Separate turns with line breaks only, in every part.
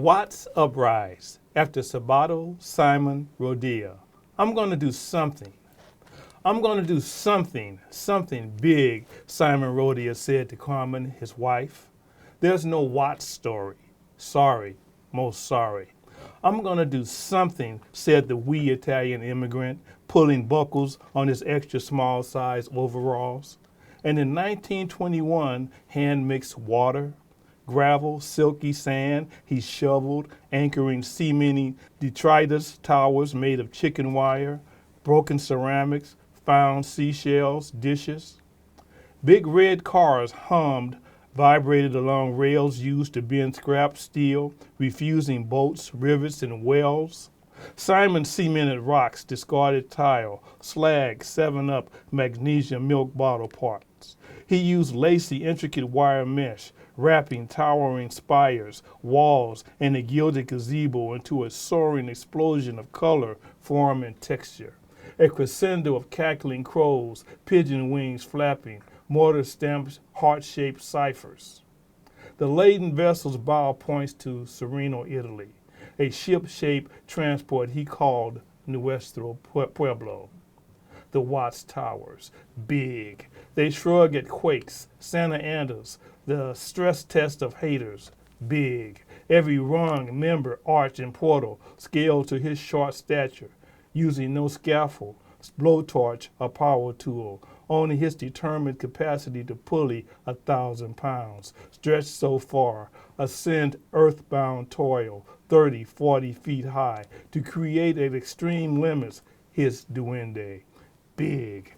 Watts UpRise after Sabato Simon Rodea. I'm going to do something. I'm going to do something big, Simon Rodea said to Carmen, his wife. There's no Watts story. Sorry, most sorry. I'm going to do something, said the wee Italian immigrant, pulling buckles on his extra small size overalls. And in 1921, hand-mixed water, gravel, silky sand, he shoveled, anchoring cementing detritus towers made of chicken wire, broken ceramics, found seashells, dishes. Big red cars hummed, vibrated along rails used to bend scrap steel, refusing bolts, rivets, and wells. Simon cemented rocks, discarded tile, slag, 7-Up, magnesium milk bottle parts. He used lacy, intricate wire mesh, wrapping towering spires, walls, and a gilded gazebo into a soaring explosion of color, form, and texture. A crescendo of cackling crows, pigeon wings flapping, mortar stamped heart-shaped ciphers. The laden vessel's bow points to Sereno, Italy, a ship-shaped transport he called Nuestro Pueblo. The Watts Towers, big. They shrug at quakes, Santa Anas, the stress test of haters, big. Every rung, member, arch, and portal scaled to his short stature, using no scaffold, blowtorch, or power tool, only his determined capacity to pulley 1,000 pounds, stretched so far, ascend earthbound toil, 30, 40 feet high, to create at extreme limits his duende. Big.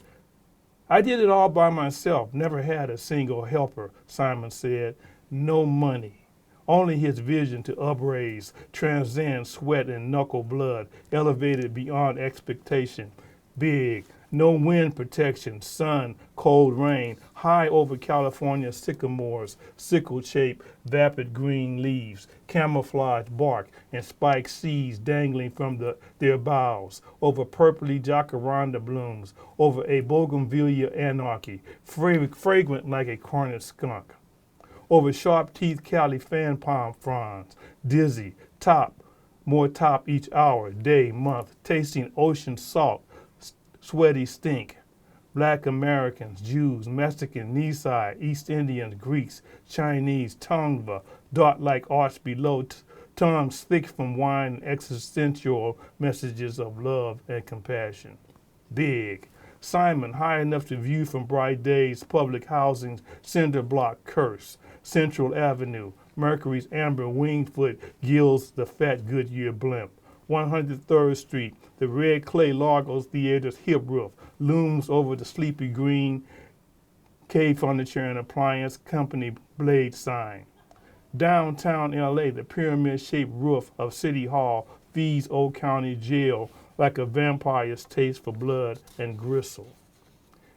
I did it all by myself, never had a single helper, Simon said. No money. Only his vision to upraise, transcend sweat and knuckle blood, elevated beyond expectation. Big. No wind protection, sun, cold rain, high over California sycamores, sickle-shaped, vapid green leaves, camouflage bark, and spiked seeds dangling from their boughs, over purpley jacaranda blooms, over a bougainvillea anarchy, fragrant like a cornered skunk, over sharp-teeth Cali fan palm fronds, dizzy, more top each hour, day, month, tasting ocean salt, sweaty stink. Black Americans, Jews, Mexican, Nisai, East Indians, Greeks, Chinese, Tongva, dot-like arch below, tongues thick from wine and existential messages of love and compassion. Big. Simon, high enough to view from bright days, public housing's cinder block curse. Central Avenue, Mercury's amber wingfoot gilds the fat Goodyear blimp. 103rd Street, the red clay Largo's Theater's hip roof looms over the sleepy green K Furniture and Appliance Company blade sign. Downtown LA, the pyramid-shaped roof of City Hall feeds Old County Jail like a vampire's taste for blood and gristle.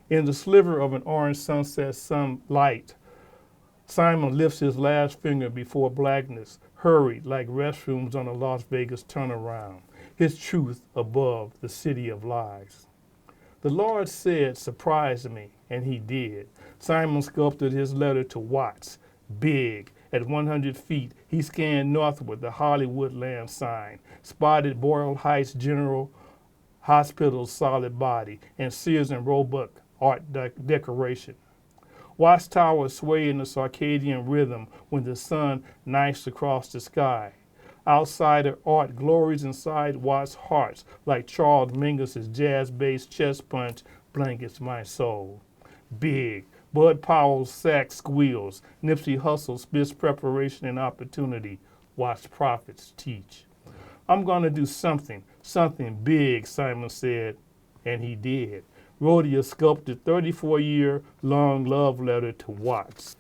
In the sliver of an orange sunset sunlight, Simon lifts his last finger before blackness, hurried like restrooms on a Las Vegas turnaround, his truth above the city of lies. The Lord said, surprise me, and he did. Simon sculpted his letter to Watts, big. At 100 feet, he scanned northward the Hollywood land sign, spotted Boyle Heights General Hospital's solid body, and Sears and Roebuck art decoration. Watts Tower sway in the circadian rhythm when the sun knifes across the sky. Outsider art glories inside Watts' hearts like Charles Mingus's jazz-based chest punch blankets my soul. Big. Bud Powell's sax squeals. Nipsey Hussle spits preparation and opportunity. Watts prophets teach. I'm going to do something big, Simon said, and he did. Rodea sculpted 34-year-long love letter to Watts.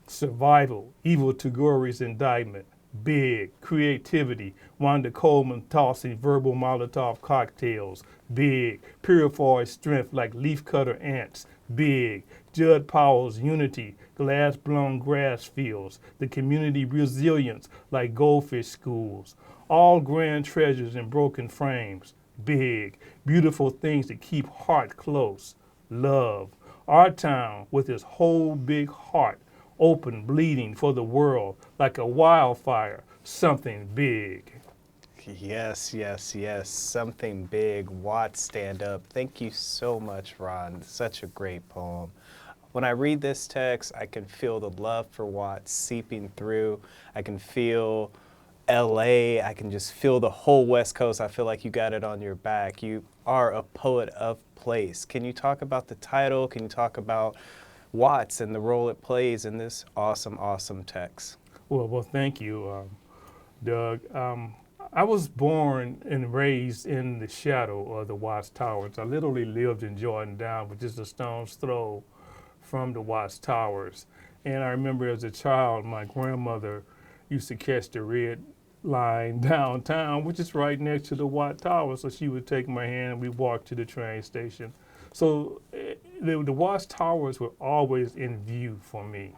Survival, Evil Tagori's indictment. Big. Creativity, Wanda Coleman tossing verbal Molotov cocktails. Big. Purified strength like leafcutter ants. Big. Judd Powell's unity, glass-blown grass fields. The community resilience like goldfish schools. All grand treasures in broken frames. Big. Beautiful things that keep heart close. Love. Our town with its whole big heart, open, bleeding for the world, like a wildfire, something big.
Yes, yes, yes. Something big. Watts stand up. Thank you so much, Ron. Such a great poem. When I read this text, I can feel the love for Watts seeping through. I can feel LA. I can just feel the whole West Coast. I feel like you got it on your back. You are a poet of place. Can you talk about the title? Can you talk about Watts and the role it plays in this awesome, awesome text?
Well, thank you, Doug. I was born and raised in the shadow of the Watts Towers. I literally lived in Jordan Down, which is a stone's throw from the Watts Towers. And I remember as a child, my grandmother used to catch the red line downtown, which is right next to the Watts Tower. So she would take my hand and we'd walk to the train station. So the Watts Towers were always in view for me.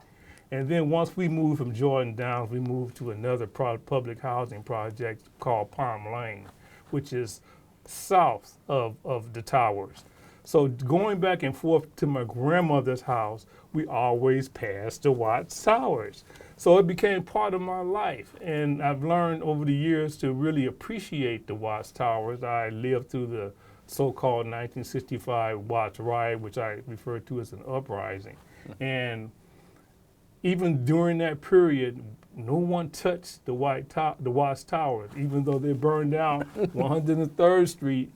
And then once we moved from Jordan Downs, we moved to another public housing project called Palm Lane, which is south of the towers. So going back and forth to my grandmother's house, we always passed the Watts Towers. So it became part of my life. And I've learned over the years to really appreciate the Watts Towers. I lived through the so-called 1965 Watts riot, which I refer to as an uprising. And even during that period, no one touched the Watts Towers, even though they burned down 103rd Street.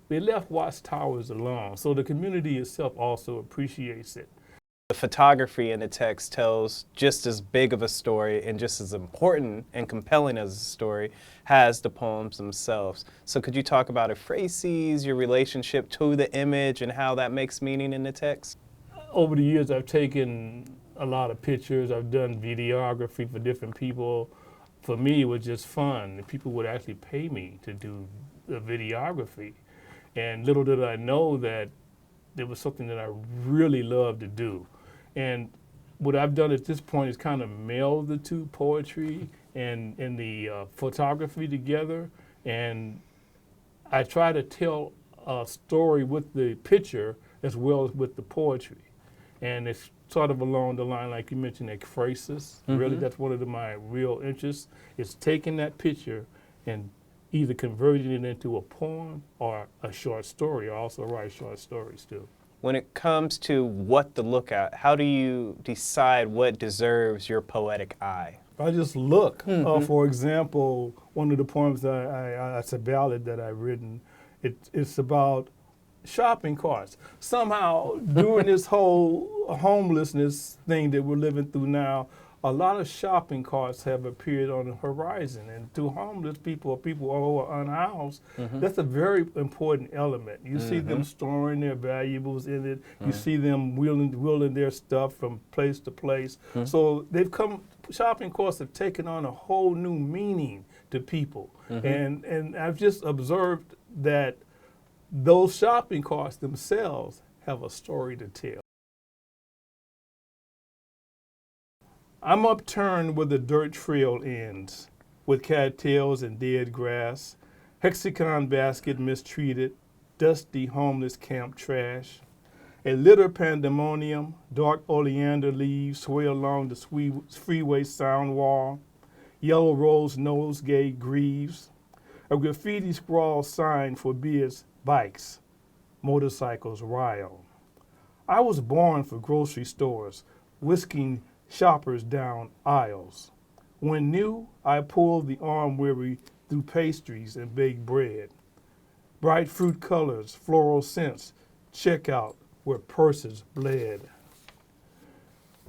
They left Watts Towers alone. So the community itself also appreciates it.
The photography in the text tells just as big of a story and just as important and compelling as a story has the poems themselves. So could you talk about a phrases, your relationship to the image and how that makes meaning in the text?
Over the years, I've taken a lot of pictures. I've done videography for different people. For me, it was just fun. People would actually pay me to do the videography. And little did I know that it was something that I really loved to do. And what I've done at this point is kind of meld the two, poetry and the photography together. And I try to tell a story with the picture as well as with the poetry. And it's sort of along the line, like you mentioned, ekphrasis. Really, that's one of my real interests, is taking that picture and either converting it into a poem or a short story. I also write short stories too.
When it comes to what to look at, how do you decide what deserves your poetic eye?
I just look. For example, one of the poems that it's a ballad that I've written. It's about shopping carts. Somehow, during this whole homelessness thing that we're living through now, a lot of shopping carts have appeared on the horizon. And to homeless people or people who are unhoused, that's a very important element. You see them storing their valuables in it. You see them wheeling their stuff from place to place. So shopping carts have taken on a whole new meaning to people. And I've just observed that those shopping carts themselves have a story to tell. I'm upturned where the dirt trail ends, with cattails and dead grass, hexagon basket mistreated, dusty homeless camp trash. A litter pandemonium, dark oleander leaves sway along the freeway sound wall, yellow rose nosegay grieves, a graffiti scrawl sign forbids bikes, motorcycles rile. I was born for grocery stores, whisking shoppers down aisles. When new, I pulled the arm weary through pastries and baked bread. Bright fruit colors, floral scents, checkout where purses bled.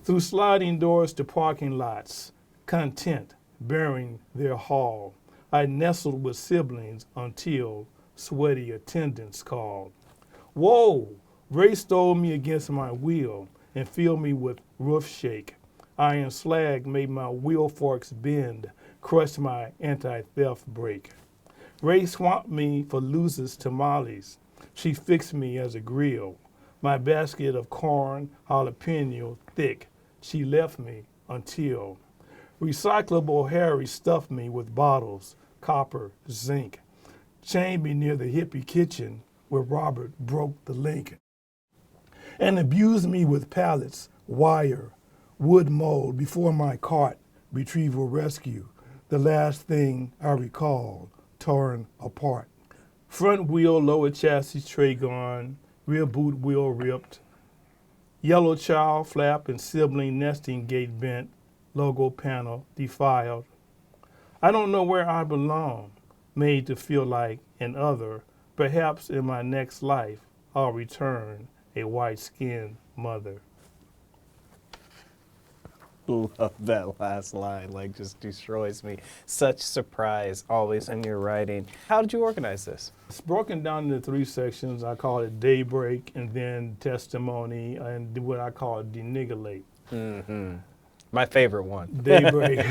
Through sliding doors to parking lots, content bearing their haul, I nestled with siblings until sweaty attendants called. Whoa! Race stole me against my wheel and filled me with roof shake. Iron slag made my wheel forks bend, crushed my anti-theft brake. Ray swamped me for Luz's tamales. She fixed me as a grill. My basket of corn, jalapeno thick, she left me until. Recyclable Harry stuffed me with bottles, copper, zinc. Chained me near the hippie kitchen where Robert broke the link. And abused me with pallets, wire, wood mold before my cart, retrieval rescue, the last thing I recall, torn apart. Front wheel, lower chassis tray gone, rear boot wheel ripped, yellow child flap and sibling nesting gate bent, logo panel defiled. I don't know where I belong, made to feel like an other. Perhaps in my next life, I'll return a white-skinned mother.
Love that last line, like just destroys me. Such surprise always in your writing. How did you organize this?
It's broken down into 3 sections. I call it daybreak, and then testimony, and what I call denigilate.
Mm-hmm. My favorite one.
Daybreak.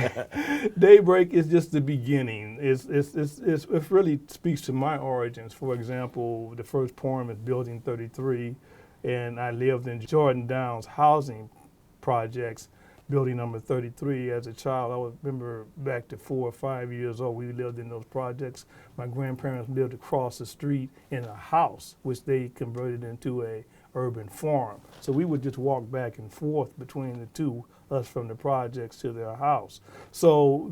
Daybreak is just the beginning. It really speaks to my origins. For example, the first poem is Building 33, and I lived in Jordan Downs housing projects, building number 33 as a child. I remember back to 4 or 5 years old, we lived in those projects. My grandparents lived across the street in a house, which they converted into a urban farm. So we would just walk back and forth between the two, us from the projects to their house. So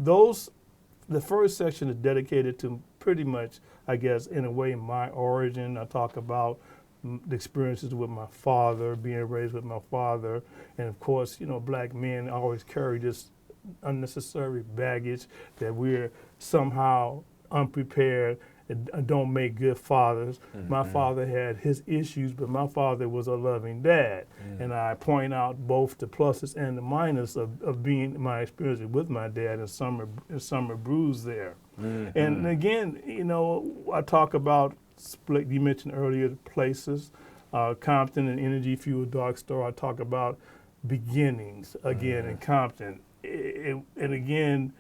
the first section is dedicated to pretty much, I guess, in a way, my origin. I talk about the experiences with my father, being raised with my father. And of course, you know, black men always carry this unnecessary baggage that we're somehow unprepared and don't make good fathers. Mm-hmm. My father had his issues, but my father was a loving dad. Mm-hmm. And I point out both the pluses and the minuses of being my experience with my dad and summer brews there. Mm-hmm. And again, you know, I talk about split, you mentioned earlier, the places, Compton and Energy Fuel Dark Star. I talk about beginnings again in Compton. And again,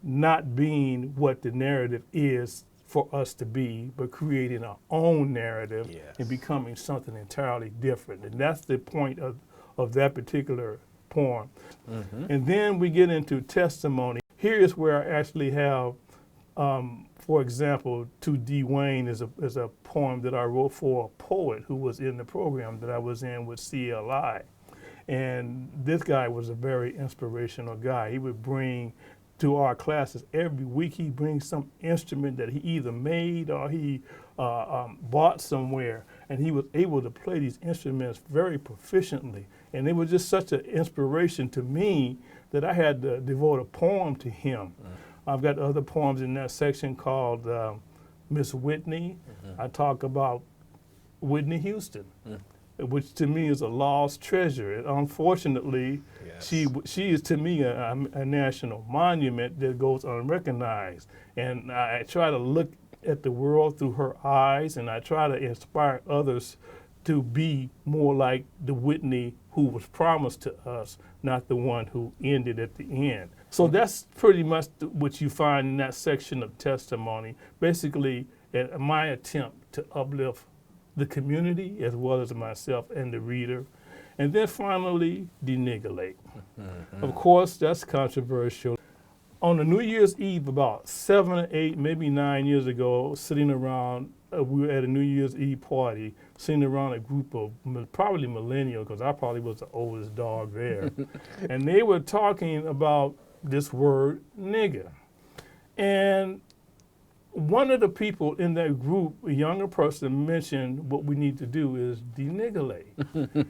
not being what the narrative is for us to be, but creating our own narrative and becoming something entirely different. And that's the point of that particular poem. Mm-hmm. And then we get into testimony. Here is where I actually have, for example, To D. Wayne is a poem that I wrote for a poet who was in the program that I was in with CLI. And this guy was a very inspirational guy. He would bring to our classes every week, he brings some instrument that he either made or he bought somewhere, and he was able to play these instruments very proficiently. And it was just such an inspiration to me that I had to devote a poem to him. I've got other poems in that section called Miss Whitney. I talk about Whitney Houston, which to me is a lost treasure. And unfortunately, she is to me a national monument that goes unrecognized. And I try to look at the world through her eyes, and I try to inspire others to be more like the Whitney who was promised to us, not the one who ended at the end. So that's pretty much what you find in that section of testimony. Basically, my attempt to uplift the community as well as myself and the reader. And then finally, denigilate. Mm-hmm. Of course, that's controversial. On the New Year's Eve, about 7 or 8, maybe 9 years ago, sitting around, we were at a New Year's Eve party, sitting around a group of probably millennials, because I probably was the oldest dog there. And they were talking about this word, nigger. And one of the people in that group, a younger person, mentioned what we need to do is denigilate.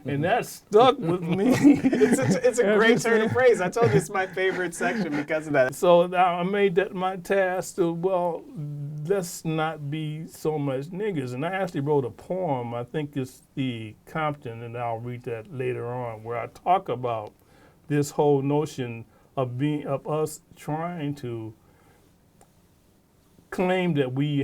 And that stuck with me.
It's a great turn of phrase. I told you it's my favorite section because of that.
So I made that my task to, well, let's not be so much niggers. And I actually wrote a poem, I think it's the Compton, and I'll read that later on, where I talk about this whole notion of us trying to claim that we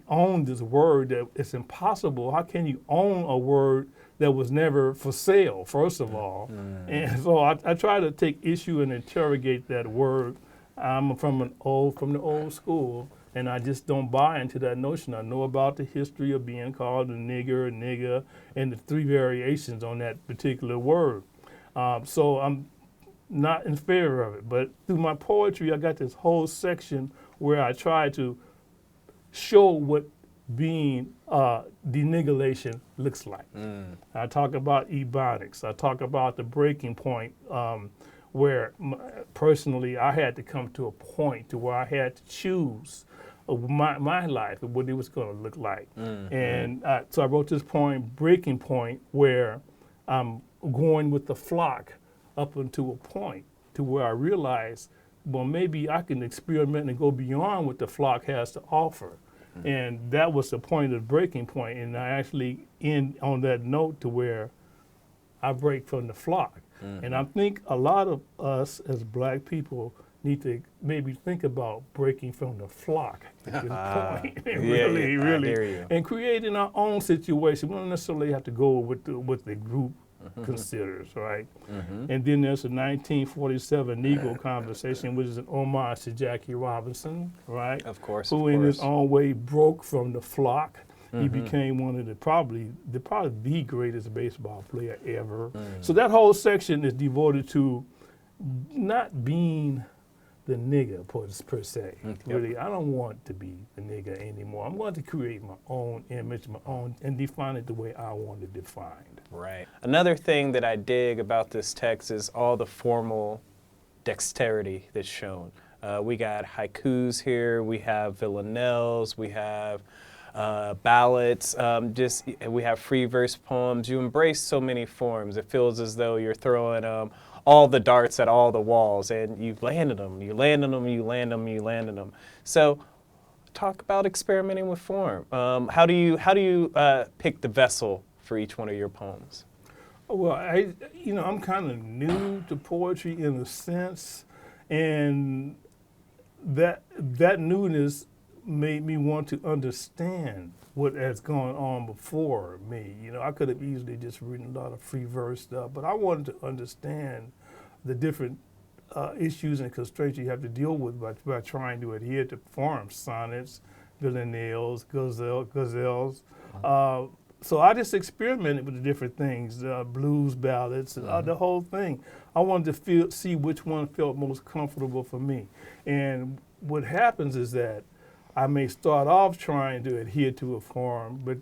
own this word, that it's impossible. How can you own a word that was never for sale, first of all? And so I try to take issue and interrogate that word. I'm from the old school, and I just don't buy into that notion. I know about the history of being called a nigger, and the 3 variations on that particular word. So I'm not in favor of it. But through my poetry, I got this whole section where I try to show what being denigilation looks like. I talk about ebonics. I talk about the breaking point where personally I had to come to a point to where I had to choose my life and what it was going to look like. And so I wrote this poem, Breaking Point, where I'm going with the flock up until a point to where I realized, well, maybe I can experiment and go beyond what the flock has to offer. And that was the point of Breaking Point. And I actually end on that note to where I break from the flock. And I think a lot of us as Black people need to maybe think about breaking from the flock at this point. And really, and creating our own situation. We don't necessarily have to go with what the group considers, right? And then there's a 1947 Negro Conversation, which is an homage to Jackie Robinson, right?
Of course,
who in his own way broke from the flock. He became one of the probably the greatest baseball player ever. So that whole section is devoted to not being the nigger per se. Really, I don't want to be the nigger anymore. I'm going to create my own image, and define it the way I want it defined.
Right. Another thing that I dig about this text is all the formal dexterity that's shown. We got haikus here, we have villanelles, we have ballads, we have free verse poems. You embrace so many forms. It feels as though you're throwing all the darts at all the walls, and you've landed them, you landed them, you land them, you landed them. So talk about experimenting with form. How do you pick the vessel for each one of your poems?
Well, I'm kind of new to poetry in a sense, and that newness made me want to understand what has gone on before me. I could have easily just written a lot of free verse stuff, but I wanted to understand the different issues and constraints you have to deal with by trying to adhere to forms, sonnets, villanelles, gazelles. So I just experimented with the different things, blues ballads, the whole thing. I wanted to see which one felt most comfortable for me. And what happens is that I may start off trying to adhere to a form, but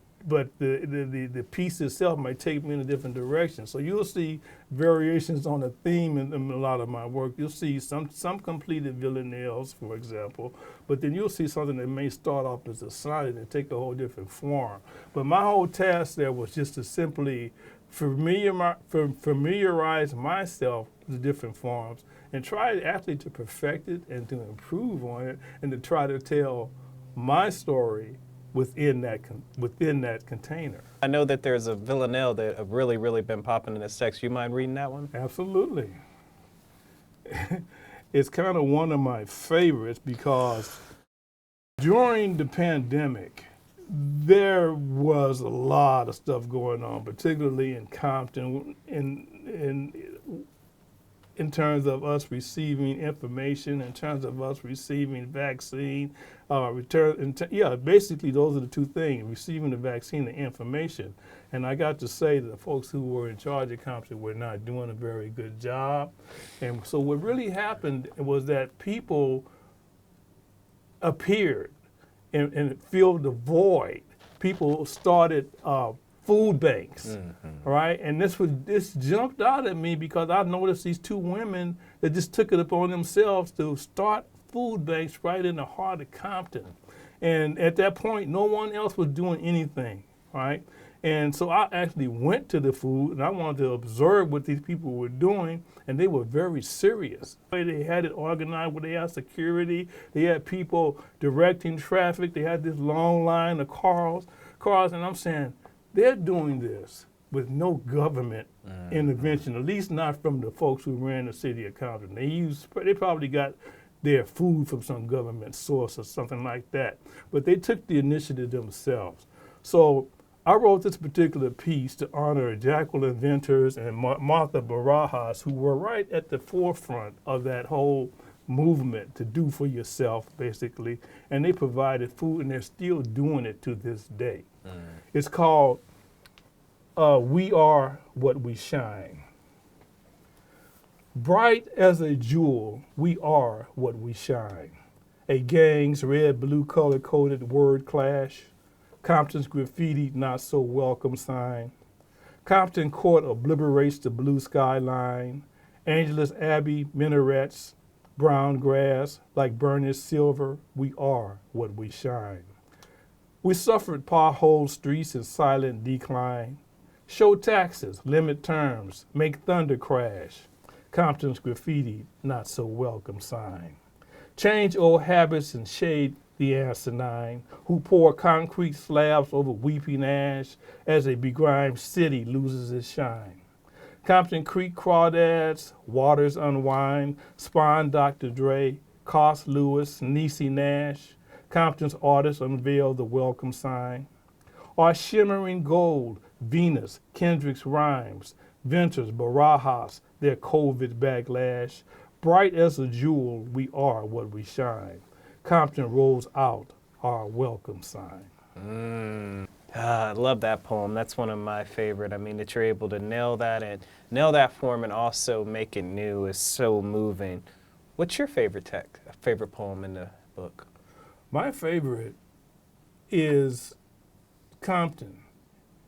the piece itself might take me in a different direction. So you'll see variations on a theme in a lot of my work. You'll see some completed villanelles, for example, but then you'll see something that may start off as a sonnet and take a whole different form. But my whole task there was just to simply familiarize myself with the different forms and try actually to perfect it and to improve on it and to try to tell my story within that container.
I know that there's a villanelle that have really been popping in this text. You mind reading that one?
Absolutely. It's kind of one of my favorites because during the pandemic, there was a lot of stuff going on, particularly in Compton, in terms of us receiving information, in terms of us receiving vaccine, basically those are the two things, receiving the vaccine and information. And I got to say that the folks who were in charge of Compton were not doing a very good job. And so what really happened was that people appeared and filled the void. People started food banks, right? And this jumped out at me because I noticed these two women that just took it upon themselves to start food banks right in the heart of Compton. And at that point, no one else was doing anything, right? And so I actually went to the food and I wanted to observe what these people were doing, and they were very serious. They had it organized where they had security, they had people directing traffic, they had this long line of cars, and I'm saying, they're doing this with no government intervention, at least not from the folks who ran the city of Compton. They probably got their food from some government source or something like that, but they took the initiative themselves. So I wrote this particular piece to honor Jacqueline Venters and Martha Barajas, who were right at the forefront of that whole movement to do for yourself, basically, and they provided food, and they're still doing it to this day. It's called We Are What We Shine. Bright as a jewel, we are what we shine. A gang's red, blue color-coded word clash. Compton's graffiti not so welcome sign. Compton Court obliterates the blue skyline. Angelus Abbey minarets, brown grass, like burnished silver, we are what we shine. We suffered pothole streets in silent decline. Show taxes, limit terms, make thunder crash. Compton's graffiti, not so welcome sign. Change old habits and shade the asinine, who pour concrete slabs over weeping ash as a begrimed city loses its shine. Compton Creek crawdads, waters unwind, spawn Dr. Dre, Cost Lewis, Niecy Nash. Compton's artists unveil the welcome sign. Our shimmering gold, Venus, Kendrick's rhymes, Ventures, Barajas, their COVID backlash. Bright as a jewel, we are what we shine. Compton rolls out our welcome sign.
I love that poem. That's one of my favorite. I mean, that you're able to nail that and nail that form and also make it new is so moving. What's your favorite favorite poem in the book?
My favorite is Compton,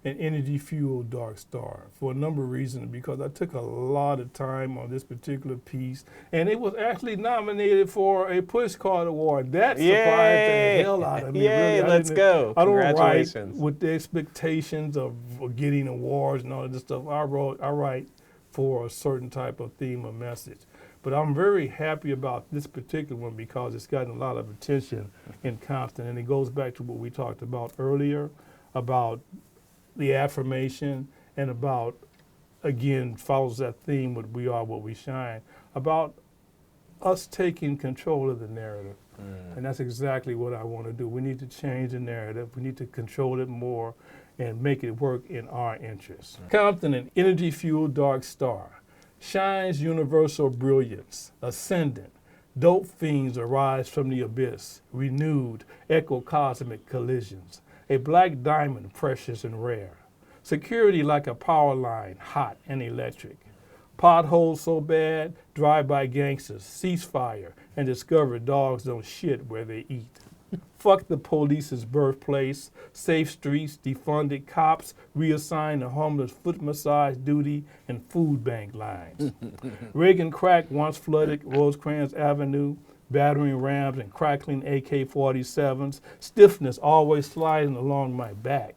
an energy-fueled dark star, for a number of reasons, because I took a lot of time on this particular piece, and it was actually nominated for a Pushcart Award. That surprised the hell out of me.
Yay,
really.
let's go.
I don't write
Congratulations.
with the expectations of getting awards and all of this stuff. I write for a certain type of theme or message. But I'm very happy about this particular one because it's gotten a lot of attention in Compton, and it goes back to what we talked about earlier, about the affirmation, and about, again, follows that theme with we are what we shine, about us taking control of the narrative. And that's exactly what I want to do. We need to change the narrative. We need to control it more and make it work in our interests. Compton, an energy-fueled dark star, shines universal brilliance, ascendant. Dope fiends arise from the abyss, renewed, echo-cosmic collisions. A black diamond, precious and rare. Security like a power line, hot and electric. Potholes so bad, drive-by gangsters, ceasefire, and discover dogs don't shit where they eat. Fuck the police's birthplace, safe streets, defunded cops, reassign the homeless foot massage duty and food bank lines. Reagan crack once flooded Rosecrans Avenue, battering rams and crackling AK-47s, stiffness always sliding along my back.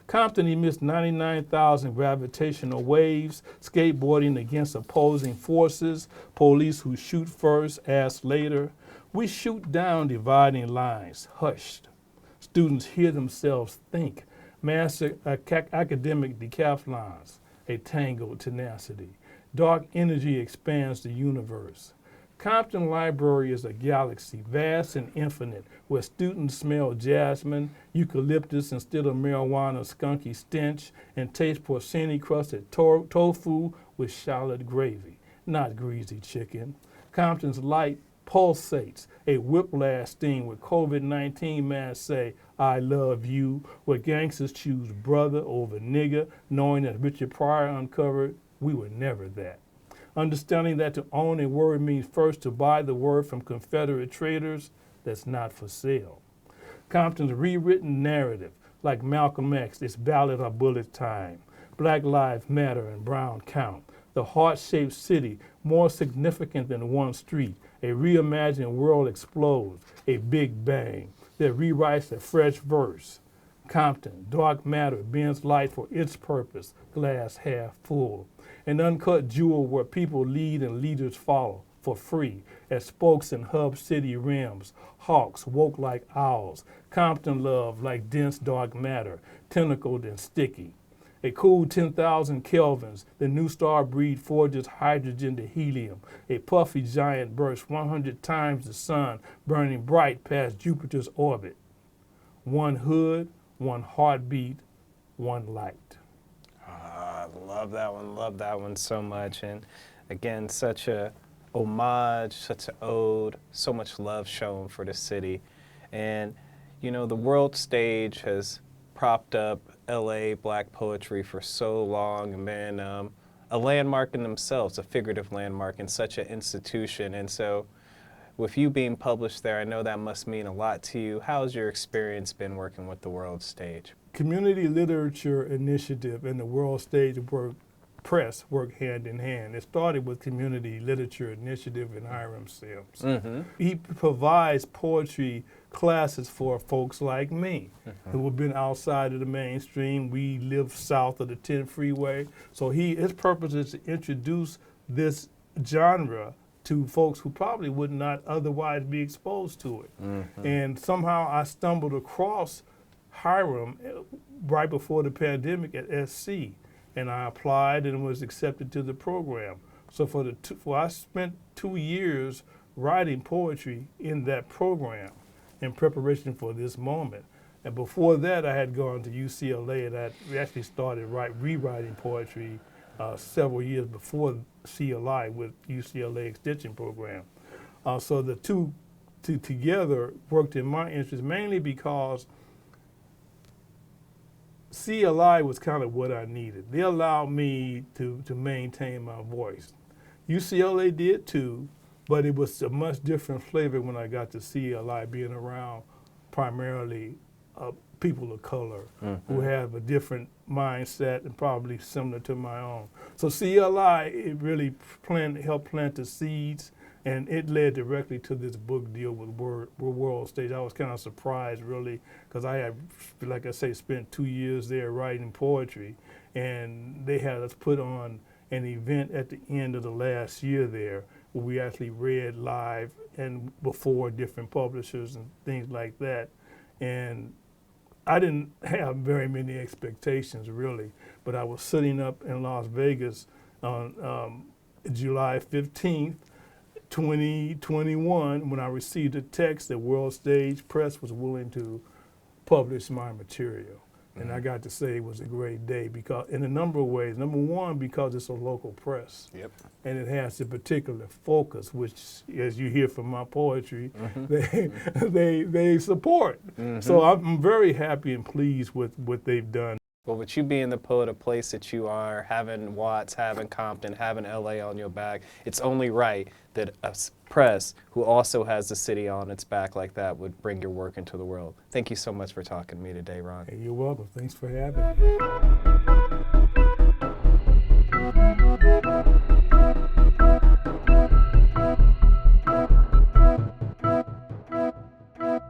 Compton emits 99,000 gravitational waves, skateboarding against opposing forces, police who shoot first, ask later. We shoot down dividing lines, hushed. Students hear themselves think, master academic decathlons, a tangled tenacity. Dark energy expands the universe. Compton Library is a galaxy, vast and infinite, where students smell jasmine, eucalyptus instead of marijuana, skunky stench, and taste porcini-crusted tofu with shallot gravy, not greasy chicken. Compton's light pulsates, a whiplash sting where COVID-19 masks say, I love you, where gangsters choose brother over nigger, knowing that Richard Pryor uncovered, we were never that. Understanding that to own a word means first to buy the word from Confederate traders that's not for sale. Compton's rewritten narrative, like Malcolm X, its ballad or bullet time. Black Lives Matter and Brown count. The heart-shaped city, more significant than one street. A reimagined world explodes, a big bang that rewrites a fresh verse. Compton, dark matter bends light for its purpose, glass half full. An uncut jewel where people lead and leaders follow for free as spokes in hub city rims, hawks woke like owls, Compton love like dense dark matter, tentacled and sticky. A cool 10,000 kelvins, the new star breed forges hydrogen to helium. A puffy giant bursts 100 times the sun, burning bright past Jupiter's orbit. One hood, one heartbeat, one light.
Love that one so much. And again, such a homage, such an ode, so much love shown for the city. And, you know, the world stage has propped up LA Black poetry for so long and been a landmark in themselves, a figurative landmark in such an institution. And so with you being published there, I know that must mean a lot to you. How's your experience been working with the world stage?
Community Literature Initiative and the World Stage work press work hand in hand. It started with Community Literature Initiative and Hiram Sims. He provides poetry classes for folks like me who have been outside of the mainstream. We live south of the 10 freeway. So his purpose is to introduce this genre to folks who probably would not otherwise be exposed to it. And somehow I stumbled across Hiram right before the pandemic at SC, and I applied and was accepted to the program. So I spent 2 years writing poetry in that program in preparation for this moment. And before that, I had gone to UCLA, and I actually started rewriting poetry several years before CLI with UCLA Extension Program. So the two together worked in my interest, mainly because CLI was kind of what I needed. They allowed me to maintain my voice. UCLA did too, but it was a much different flavor when I got to CLI, being around primarily people of color who have a different mindset and probably similar to my own. So CLI, it really helped plant the seeds, and it led directly to this book deal with World Stage. I was kind of surprised, really, because I had, like I say, spent 2 years there writing poetry, and they had us put on an event at the end of the last year there where we actually read live and before different publishers and things like that. And I didn't have very many expectations, really, but I was sitting up in Las Vegas on July 15th, 2021, when I received a text that World Stage Press was willing to publish my material. And I got to say it was a great day because, in a number of ways. Number one, because it's a local press. And it has a particular focus, which, as you hear from my poetry, they support. So I'm very happy and pleased with what they've done.
Well, with you being the poet of place that you are, having Watts, having Compton, having LA on your back, it's only right that a press who also has the city on its back like that would bring your work into the world. Thank you so much for talking to me today, Ron.
Hey, you're welcome. Thanks for having me.